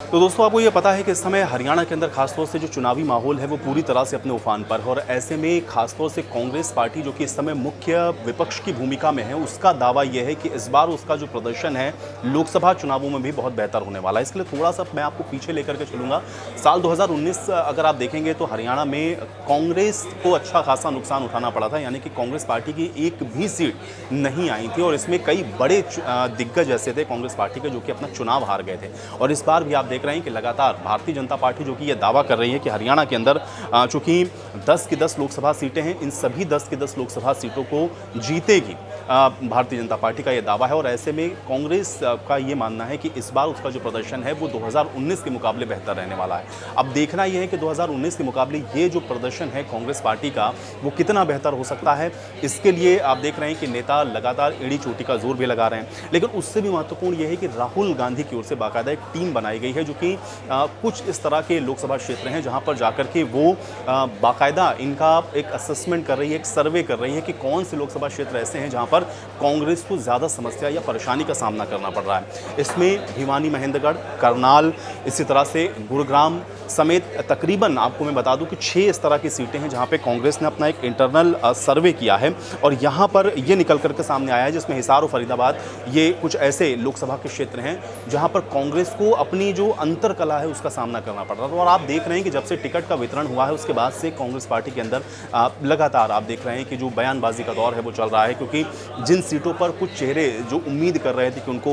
तो दोस्तों आपको ये पता है कि इस समय हरियाणा के अंदर खासतौर से जो चुनावी माहौल है वो पूरी तरह से अपने उफान पर है और ऐसे में खासतौर से कांग्रेस पार्टी जो कि इस समय मुख्य विपक्ष की भूमिका में है उसका दावा यह है कि इस बार उसका जो प्रदर्शन है लोकसभा चुनावों में भी बहुत बेहतर होने वाला है। इसके लिए थोड़ा सा मैं आपको पीछे लेकर के चलूँगा। साल 2019 अगर आप देखेंगे तो हरियाणा में कांग्रेस को अच्छा खासा नुकसान उठाना पड़ा था, यानी कि कांग्रेस पार्टी की एक भी सीट नहीं आई थी और इसमें कई बड़े दिग्गज ऐसे थे कांग्रेस पार्टी के जो कि अपना चुनाव हार गए थे। और इस बार भी आप देख रहे हैं कि लगातार भारतीय जनता पार्टी जो कि ये दावा कर रही है कि हरियाणा के अंदर चूंकि 10 की 10 लोकसभा सीटें हैं, इन सभी 10 की 10 लोकसभा सीटों को जीतेगी भारतीय जनता पार्टी का ये दावा है। और ऐसे में कांग्रेस का ये मानना है कि इस बार उसका जो प्रदर्शन है वो 2019 के मुकाबले बेहतर रहने वाला है। अब देखना यह है कि 2019 के मुकाबले ये जो प्रदर्शन है कांग्रेस पार्टी का वो कितना बेहतर हो सकता है। इसके लिए आप देख रहे हैं कि नेता लगातार एड़ी चोटी का जोर भी लगा रहे हैं, लेकिन उससे भी महत्वपूर्ण यह है कि राहुल गांधी की ओर से बाकायदा एक टीम बनाई गई है जो कि कुछ इस तरह के लोकसभा क्षेत्र हैं जहां पर जाकर के वो बाकायदा इनका एक असेसमेंट कर रही है, एक सर्वे कर रही है कि कौन से लोकसभा क्षेत्र ऐसे हैं जहां पर कांग्रेस को ज़्यादा समस्या या परेशानी का सामना करना पड़ रहा है। इसमें भिवानी, महेंद्रगढ़, करनाल, इसी तरह से गुरुग्राम समेत तकरीबन आपको मैं बता दूं कि 6 इस तरह की सीटें हैं जहां पे कांग्रेस ने अपना एक इंटरनल सर्वे किया है और यहां पर ये निकल करके सामने आया है जिसमें हिसार और फरीदाबाद ये कुछ ऐसे लोकसभा के क्षेत्र हैं जहां पर कांग्रेस को अपनी जो अंतर कला है उसका सामना करना पड़ रहा था। और आप देख रहे हैं कि जब से टिकट का वितरण हुआ है उसके बाद से कांग्रेस पार्टी के अंदर लगातार आप देख रहे हैं कि जो बयानबाजी का दौर है वो चल रहा है, क्योंकि जिन सीटों पर कुछ चेहरे जो उम्मीद कर रहे थे कि उनको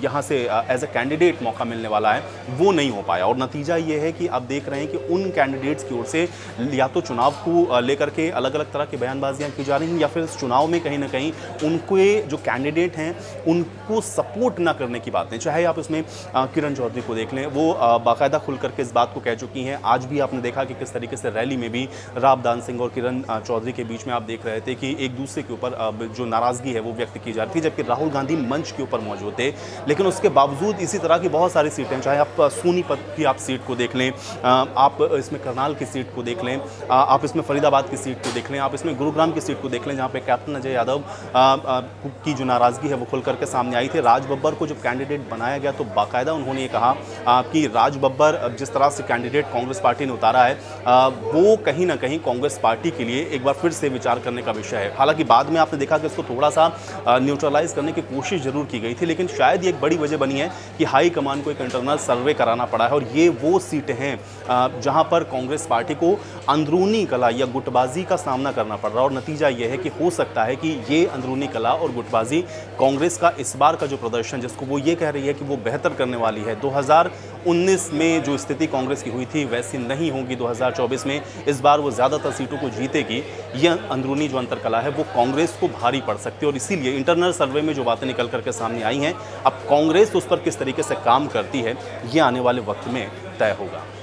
यहाँ से एज ए कैंडिडेट मौका मिलने वाला है वो नहीं हो पाया। और नतीजा ये है कि आप देख रहे हैं कि उन कैंडिडेट्स की ओर से या तो चुनाव को लेकर के अलग अलग तरह की बयानबाजियां की जा रही हैं या फिर इस चुनाव में कहीं ना कहीं उनके जो कैंडिडेट हैं उनको सपोर्ट ना करने की बातें, चाहे आप इसमें किरण चौधरी को देख लें, वो बाकायदा खुल करके इस बात को कह चुकी हैं। आज भी आपने देखा कि किस तरीके से रैली में भी रावदान सिंह और किरण चौधरी के बीच में आप देख रहे थे कि एक दूसरे के ऊपर जो नाराजगी है वो व्यक्त की जा रही थी, जबकि राहुल गांधी मंच के ऊपर मौजूद थे। लेकिन उसके बावजूद इसी तरह की बहुत सारी सीटें, चाहे आप सोनीपत की आप सीट को देख लें, आप इसमें करनाल की सीट को देख लें, आप इसमें फरीदाबाद की सीट को देख लें, आप इसमें गुरुग्राम की सीट को देख लें जहां पे कैप्टन अजय यादव की जो नाराजगी है वो खुल करके सामने आई थी। राज बब्बर को जब कैंडिडेट बनाया गया तो बाकायदा उन्होंने ये कहा कि राज बब्बर जिस तरह से कैंडिडेट कांग्रेस पार्टी ने उतारा है वो कहीं ना कहीं कांग्रेस पार्टी के लिए एक बार फिर से विचार करने का विषय है। हालांकि बाद में आपने देखा कि इसको थोड़ा सा न्यूट्रलाइज करने की कोशिश जरूर की गई थी, लेकिन शायद ये एक बड़ी वजह बनी है कि हाई कमान को एक इंटरनल सर्वे कराना पड़ा है और ये वो सीटें हैं जहां पर कांग्रेस पार्टी को अंदरूनी कला या गुटबाजी का सामना करना पड़ रहा है। और नतीजा यह है कि हो सकता है कि ये अंदरूनी कला और गुटबाजी कांग्रेस का इस बार का जो प्रदर्शन जिसको वो ये कह रही है कि वो बेहतर करने वाली है, 2019 में जो स्थिति कांग्रेस की हुई थी वैसी नहीं होगी 2024 में। इस बार वो ज़्यादातर सीटों को जीतेगी। यह अंदरूनी जो अंतर कला है वो कांग्रेस को भारी पड़ सकती है और इसीलिए इंटरनल सर्वे में जो बातें निकल करके सामने आई हैं, अब कांग्रेस उस पर किस तरीके से काम करती है ये आने वाले वक्त में तय होगा।